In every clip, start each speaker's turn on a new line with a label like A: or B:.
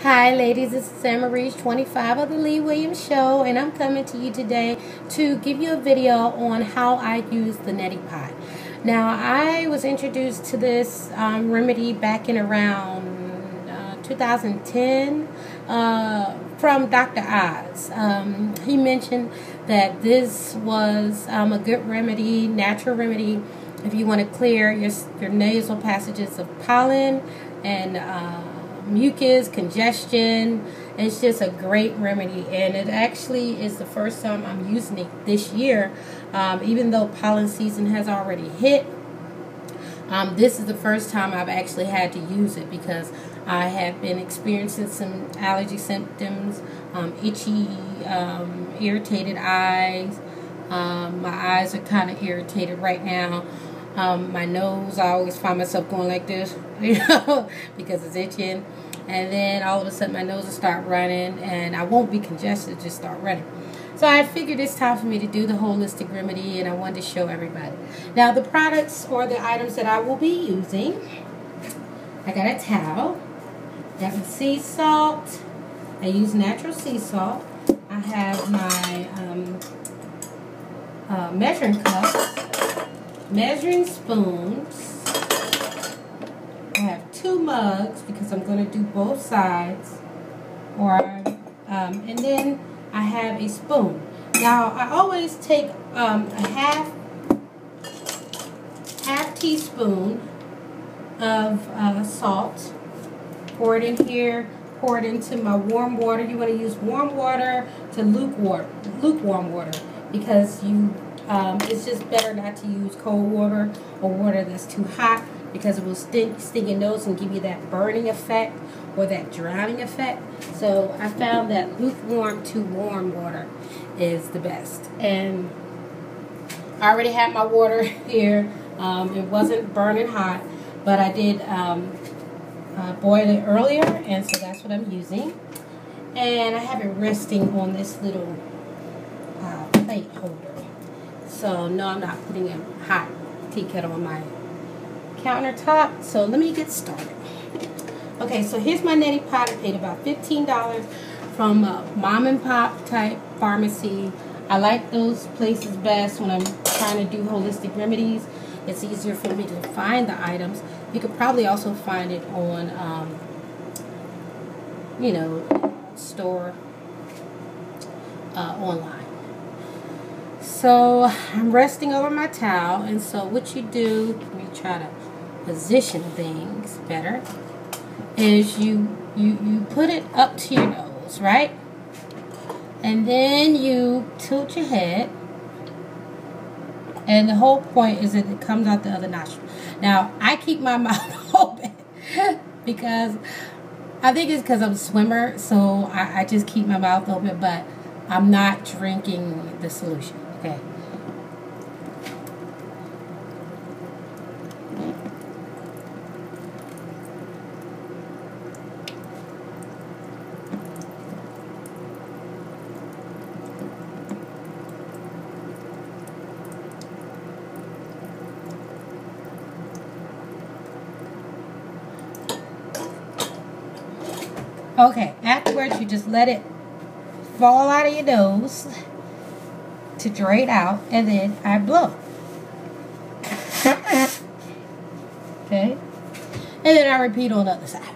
A: Hi ladies, this is Sam Marie 25 of the Lee Williams Show, and I'm coming to you today to give you a video on how I use the neti pot. Now, I was introduced to this remedy back in around 2010 from Dr. Oz. He mentioned that this was a good remedy, natural remedy, if you want to clear your nasal passages of pollen and mucus, congestion. It's just a great remedy, and it actually is the first time I'm using it this year. Even though pollen season has already hit, this is the first time I've actually had to use it because I have been experiencing some allergy symptoms, itchy, irritated eyes. My eyes are kind of irritated right now. My nose, I always find myself going like this, because it's itching. And then all of a sudden my nose will start running, and I won't be congested, just start running. So I figured it's time for me to do the holistic remedy, and I wanted to show everybody. Now, the products or the items that I will be using, I got a towel, got my sea salt. I use natural sea salt. I have my measuring cups, measuring spoons. I have 2 mugs because I'm going to do both sides, and then I have a spoon. Now, I always take a half teaspoon of salt, pour it in here, pour it into my warm water. You want to use warm water to lukewarm water, because it's just better not to use cold water or water that's too hot, because it will sting your nose and give you that burning effect or that drowning effect. So I found that lukewarm to warm water is the best. And I already had my water here. It wasn't burning hot, but I did boil it earlier, and so that's what I'm using. And I have it resting on this little plate holder. So no, I'm not putting a hot tea kettle on my countertop. So let me get started. Okay, so here's my neti pot. I paid about $15 from a mom and pop type pharmacy. I like those places best when I'm trying to do holistic remedies. It's easier for me to find the items. You could probably also find it on store online. So I'm resting over my towel, and so what you do, let me try to position things better, is you put it up to your nose, right? And then you tilt your head, and the whole point is that it comes out the other nostril. Now, I keep my mouth open because I think it's because I'm a swimmer, so I just keep my mouth open, but I'm not drinking the solution. Okay. Okay, afterwards you just let it fall out of your nose to drain out, and then I blow. Okay, and then I repeat on the other side.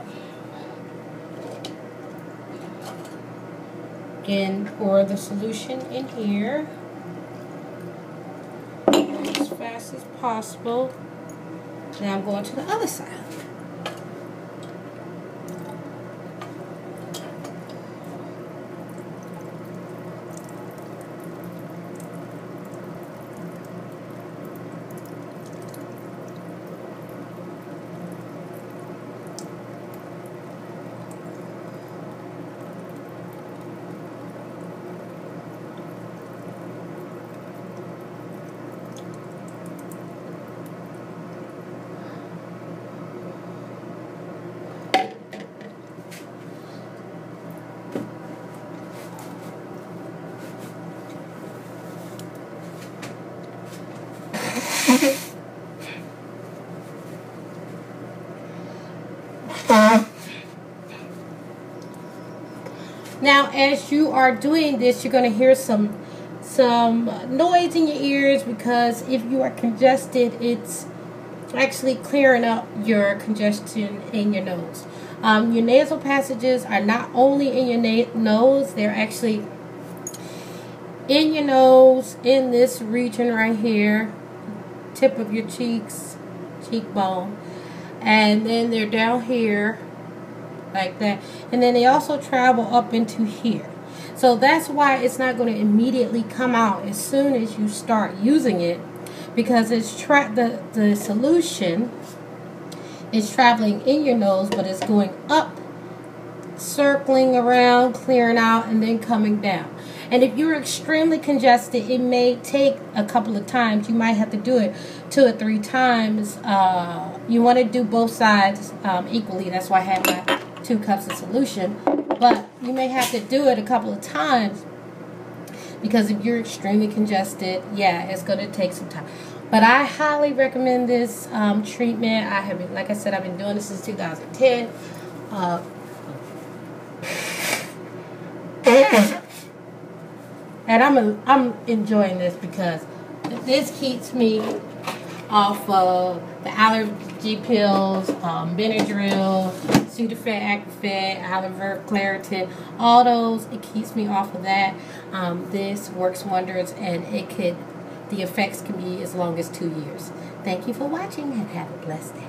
A: Again, pour the solution in here as fast as possible. Now I'm going to the other side. Now, as you are doing this, you're going to hear some noise in your ears, because if you are congested, it's actually clearing up your congestion in your nose. Your nasal passages are not only in your nose, they're actually in your nose, in this region right here, tip of your cheeks, cheekbone, and then they're down here like that, and then they also travel up into here. So that's why it's not going to immediately come out as soon as you start using it, because it's the solution is traveling in your nose, but it's going up, circling around, clearing out, and then coming down. And if you're extremely congested, it may take a couple of times. You might have to do it 2 or 3 times. You want to do both sides equally. That's why I have my 2 cups of solution. But you may have to do it a couple of times, because if you're extremely congested, yeah, it's going to take some time. But I highly recommend this treatment. I have been, like I said, I've been doing this since 2010. And I'm enjoying this, because this keeps me off of the allergy pills, Benadryl, Sudafed, Actifed, Aloe Claritin, all those. It keeps me off of that. This works wonders, and the effects can be as long as 2 years. Thank you for watching, and have a blessed day.